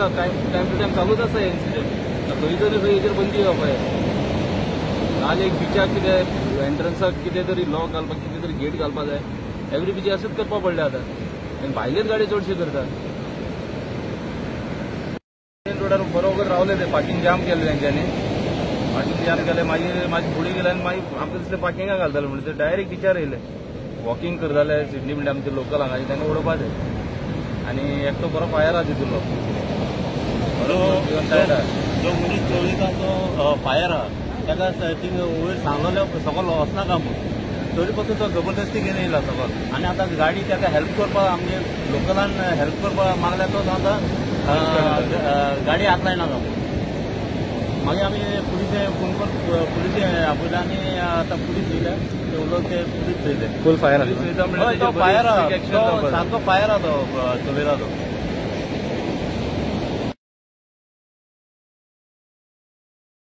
time to time चालूच आसा incident खंय तरी हेजेर बंदी जावपाक जाय नाल्यार एक बिचाक कितें एंट्रन्साक कितें तरी लॉक घालपाक कितें तरी गेट घालपाक जाय एवरी बिची अशेंच करपाक पडले आतां आनी भायलेच गाडी चडशे करता रोडार बरोबर रावले ते पार्किंग जाम केलें तेंच्यांनी पार्किंग जाम केलें मागीर म्हाजे फुडें गेले आनी मागीर आमकां दिसलें पार्किंगाक घालताले म्हणून ते डायरेक्ट बिचार येयले वॉकिंग करताले सिडनी म्हणटा आमचे लोकल हांगाचे तांकां उडोवपाक जाय आनी एकटो बरो फायर आहा तितूरलो जो मनीस चोरीचा तो फायर आहा ताका थिंग वयर सांगलेलो सकयल वचनाका म्हणून तरी पासून तो जबरदस्ती घेवन येयला सकयल आनी आतां गाडी ताका हेल्प करपाक आमगे लोकलान हेल्प करपाक मागल्या तो आतां गाडी हात लायनाका म्हणून मागीर आमी पुलिशे फोन करून पुलिशे आपयले आनी आतां पुलीस येयले ते उलोवन ते पुलीस थंयले फूल फायर तो फायर आहा सारको फायर आहा तो चलयता तो